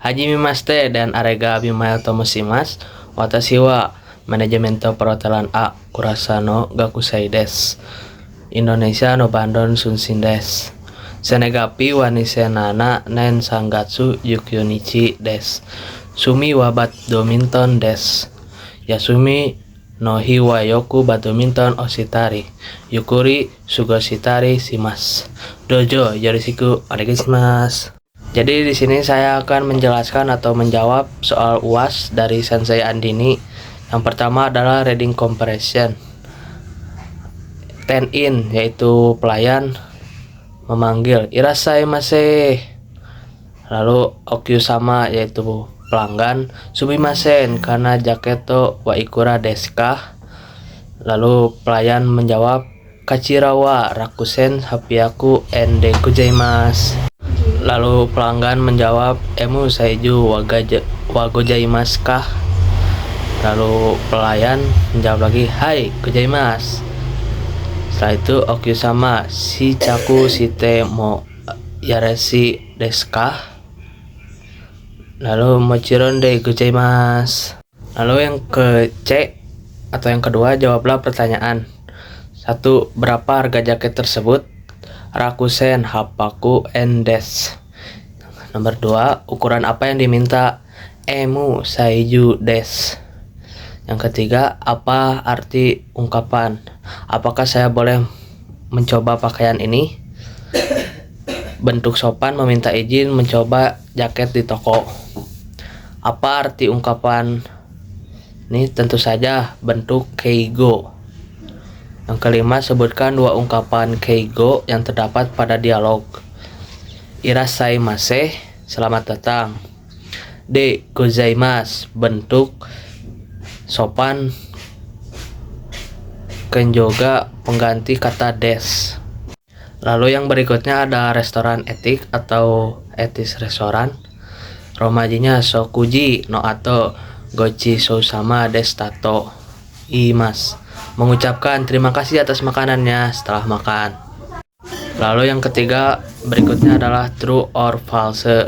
Hajime Maste dan Arega Abimael Tomoshimasu. Watashi wa Manajemento Perhotelan A Kurasa no Gakusai desu. Indonesia no Bandon Sunshin desu. Senegapi wa Nisenana Nen Sangatsu Yukyonichi desu. Sumi wa Badminton desu. Yasumi no hi wa Yoku Badminton Oshitari. Yukuri Sugoshitari Shimasu. Dojo Yoroshiku onegaishimasu. Jadi di sini saya akan menjelaskan atau menjawab soal UAS dari Sensei Andini. Yang pertama adalah reading comprehension. Ten in yaitu pelayan memanggil irasaimase. Lalu okyu sama yaitu pelanggan, sumimasen karena jaketo wa ikura desu ka. Lalu pelayan menjawab kachirawa rakusen hapiaku ende gozaimasu. Lalu pelanggan menjawab emu saiju wa gozaimasu ka. Lalu pelayan menjawab lagi hai gozaimasu. Setelah itu okyu sama shichaku shite mo yareshi desu ka. Lalu mochiron de gozaimasu. Lalu yang ke C atau yang kedua, jawablah pertanyaan. 1. Berapa harga jaket tersebut? Rakusen hapaku en desu. Nomor 2. Ukuran apa yang diminta? Emu saiju desu. Yang ketiga, apa arti ungkapan? Apakah saya boleh mencoba pakaian ini? Bentuk sopan meminta izin mencoba jaket di toko. Apa arti ungkapan ini? Tentu saja bentuk keigo. Yang kelima, sebutkan 2 ungkapan keigo yang terdapat pada dialog. Irasaimase, selamat datang. De gozaimasu, bentuk sopan kenjoga pengganti kata des. Lalu yang berikutnya ada restoran etik atau etis restoran. Romajinya sokuji no ato gochi sousama desu tato imas. Mengucapkan terima kasih atas makanannya setelah makan. Lalu yang ketiga berikutnya adalah true or false.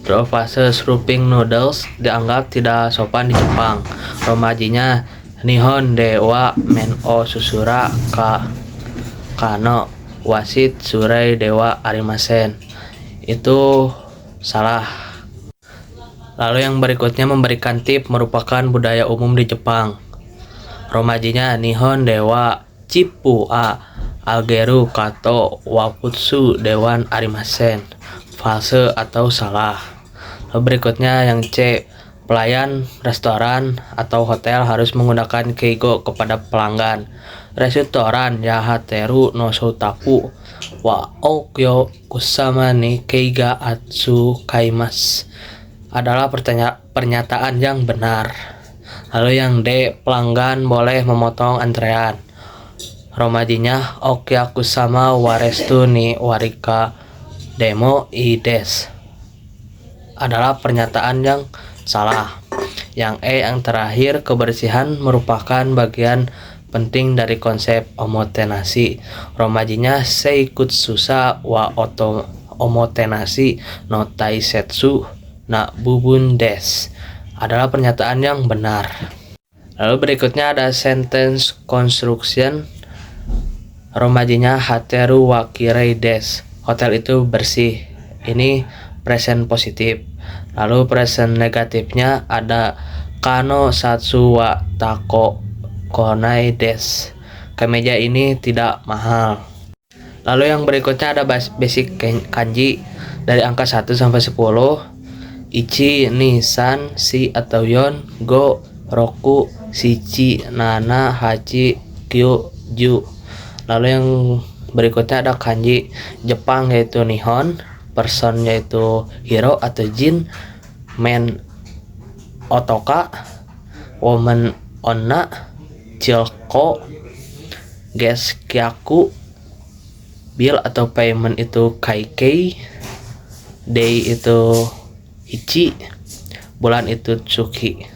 True or false, slurping noodles dianggap tidak sopan di Jepang. Romajinya Nihon de wa men o susura ka kano wasit surai dewa arimasen. Itu salah. Lalu yang berikutnya memberikan tip merupakan budaya umum di Jepang. Romajinya Nihon dewa Chippu a Algeru kato waputsu dewan arimasen. False atau salah. Lalu berikutnya yang C. Pelayan restoran atau hotel harus menggunakan keigo kepada pelanggan. Restoran yahateru no soutaku wa okyo kusama ni keiga atsu kaimas adalah pernyataan yang benar. Lalu yang D. Pelanggan boleh memotong antrean. Romajinya okyaku sama warestu ni warika demo ides adalah pernyataan yang salah. Yang E. Yang terakhir, kebersihan merupakan bagian penting dari konsep omotenasi. Romajinya seikutsusa wa omotenasi no taisetsu na bubun des adalah pernyataan yang benar. Lalu berikutnya ada sentence construction. Romajinya hateru wa kirei des. Hotel itu bersih. Ini present positif. Lalu present negatifnya ada kano satsu wa tako konai des. Kemeja ini tidak mahal. Lalu yang berikutnya ada basic kanji dari angka 1 sampai 10. Ichi, ni, san, si atau yon, go, roku, shichi, nana, hachi, kyu, ju. Lalu yang berikutnya ada kanji Jepang yaitu nihon, person yaitu hiro atau jin, man otoka, woman onna, chilko, guest kyaku, bill atau payment itu kaikei, day itu ichi, bulan itu tsuki.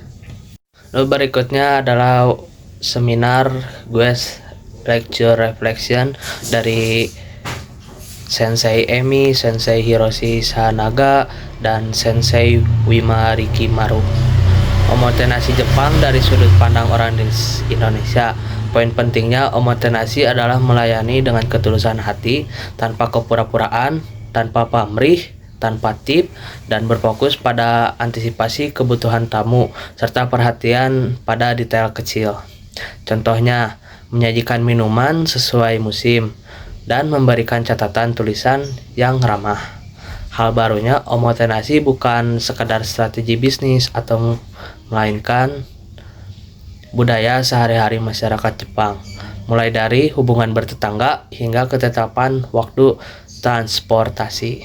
Lalu berikutnya adalah seminar guest lecture reflection dari Sensei Emi, Sensei Hiroshi Sanaga, dan Sensei Wima Rikimaru. Omotenasi Jepang dari sudut pandang orang Indonesia. Poin pentingnya omotenasi adalah melayani dengan ketulusan hati, tanpa kepura-puraan, tanpa pamrih, tanpa tip, dan berfokus pada antisipasi kebutuhan tamu, serta perhatian pada detail kecil. Contohnya, menyajikan minuman sesuai musim, dan memberikan catatan tulisan yang ramah. Hal barunya, omotenasi bukan sekadar strategi bisnis atau melainkan budaya sehari-hari masyarakat Jepang, mulai dari hubungan bertetangga hingga ketetapan waktu transportasi.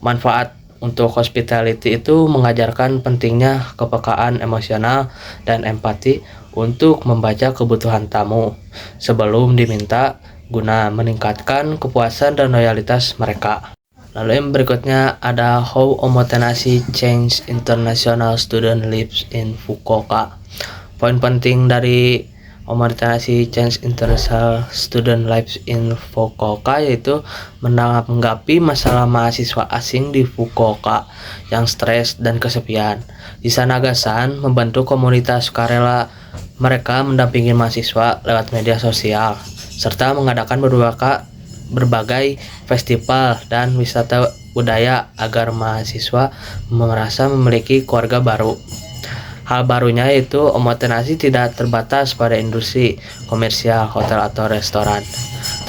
Manfaat untuk hospitality itu mengajarkan pentingnya kepekaan emosional dan empati untuk membaca kebutuhan tamu sebelum diminta guna meningkatkan kepuasan dan loyalitas mereka. Lalu yang berikutnya ada How Omotenashi Changed International Student Lives in Fukuoka. Poin penting dari Omotenashi Changed International Student Lives in Fukuoka yaitu menanggapi masalah mahasiswa asing di Fukuoka yang stres dan kesepian. Di Sanagasan membantu komunitas sukarela mereka mendampingi mahasiswa lewat media sosial serta mengadakan berbagai festival dan wisata budaya agar mahasiswa merasa memiliki keluarga baru. Hal barunya yaitu omotenasi tidak terbatas pada industri komersial, hotel atau restoran,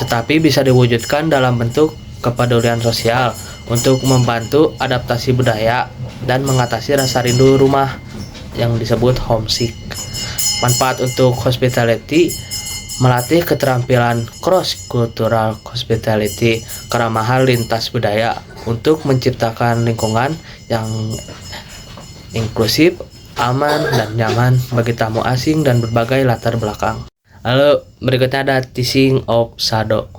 tetapi bisa diwujudkan dalam bentuk kepedulian sosial untuk membantu adaptasi budaya dan mengatasi rasa rindu rumah yang disebut homesick. Manfaat untuk hospitality: melatih keterampilan cross-cultural hospitality, keramahan lintas budaya untuk menciptakan lingkungan yang inklusif, aman, dan nyaman bagi tamu asing dan berbagai latar belakang. Lalu berikutnya ada Teaching of Sado.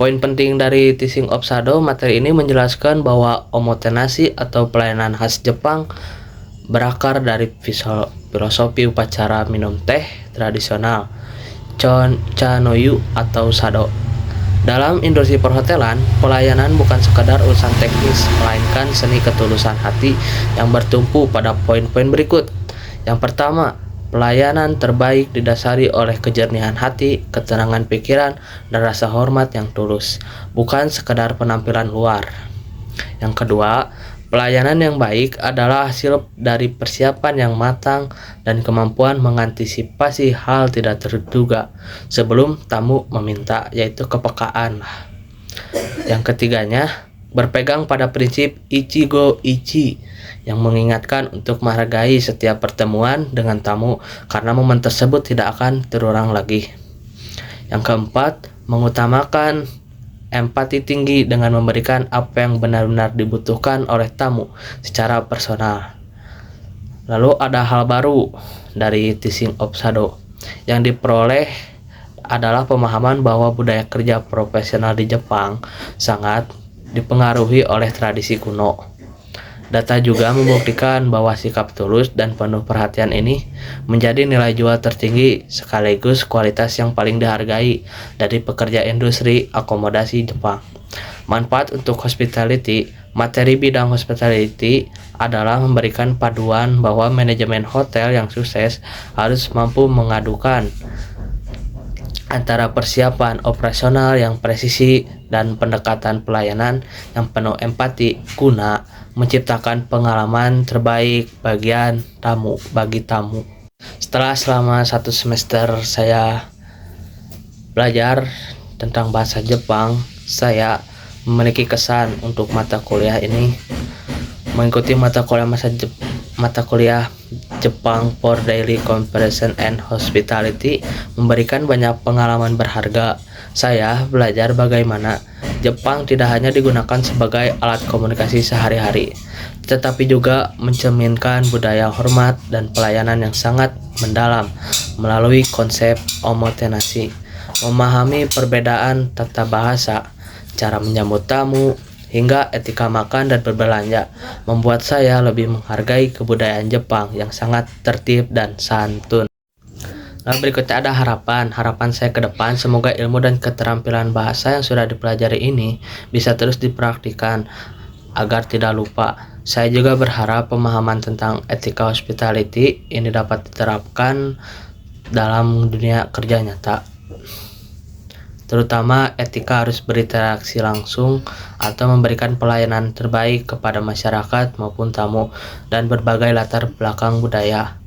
Poin penting dari Teaching of Sado, materi ini menjelaskan bahwa omotenasi atau pelayanan khas Jepang berakar dari filosofi upacara minum teh tradisional Chanoyu atau Sado. Dalam industri perhotelan, pelayanan bukan sekadar urusan teknis, melainkan seni ketulusan hati yang bertumpu pada poin-poin berikut. Yang pertama, pelayanan terbaik didasari oleh kejernihan hati, ketenangan pikiran, dan rasa hormat yang tulus, bukan sekadar penampilan luar. Yang kedua, pelayanan yang baik adalah hasil dari persiapan yang matang dan kemampuan mengantisipasi hal tidak terduga sebelum tamu meminta, yaitu kepekaan. Yang ketiganya, berpegang pada prinsip Ichigo Ichi yang mengingatkan untuk menghargai setiap pertemuan dengan tamu karena momen tersebut tidak akan terulang lagi. Yang keempat, mengutamakan empati tinggi dengan memberikan apa yang benar-benar dibutuhkan oleh tamu secara personal. Lalu ada hal baru dari Teaching of Sado yang diperoleh adalah pemahaman bahwa budaya kerja profesional di Jepang sangat dipengaruhi oleh tradisi kuno. Data juga membuktikan bahwa sikap tulus dan penuh perhatian ini menjadi nilai jual tertinggi sekaligus kualitas yang paling dihargai dari pekerja industri akomodasi Jepang. Manfaat untuk hospitality: materi bidang hospitality adalah memberikan paduan bahwa manajemen hotel yang sukses harus mampu mengadukan antara persiapan operasional yang presisi dan pendekatan pelayanan yang penuh empati guna menciptakan pengalaman terbaik bagi tamu. Selama 1 semester saya belajar tentang bahasa Jepang, saya memiliki kesan untuk mata kuliah ini. Mengikuti mata kuliah Jepang for Daily Comparison and Hospitality memberikan banyak pengalaman berharga. Saya belajar bagaimana Jepang tidak hanya digunakan sebagai alat komunikasi sehari-hari, tetapi juga mencerminkan budaya hormat dan pelayanan yang sangat mendalam melalui konsep omotenashi. Memahami perbedaan tata bahasa, cara menyambut tamu, hingga etika makan dan berbelanja membuat saya lebih menghargai kebudayaan Jepang yang sangat tertib dan santun. Lalu berikutnya ada harapan saya ke depan. Semoga ilmu dan keterampilan bahasa yang sudah dipelajari ini bisa terus dipraktikkan agar tidak lupa. Saya juga berharap pemahaman tentang etika hospitality ini dapat diterapkan dalam dunia kerja nyata. Terutama etika harus berinteraksi langsung atau memberikan pelayanan terbaik kepada masyarakat maupun tamu dan berbagai latar belakang budaya.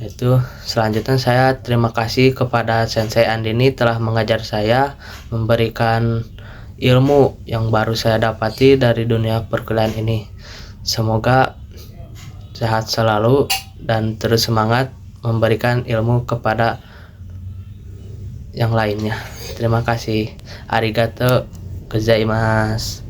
Itu selanjutnya saya terima kasih kepada Sensei Andini telah mengajar saya, memberikan ilmu yang baru saya dapati dari dunia perkuliahan ini. Semoga sehat selalu dan terus semangat memberikan ilmu kepada yang lainnya. Terima kasih. Arigato gozaimasu.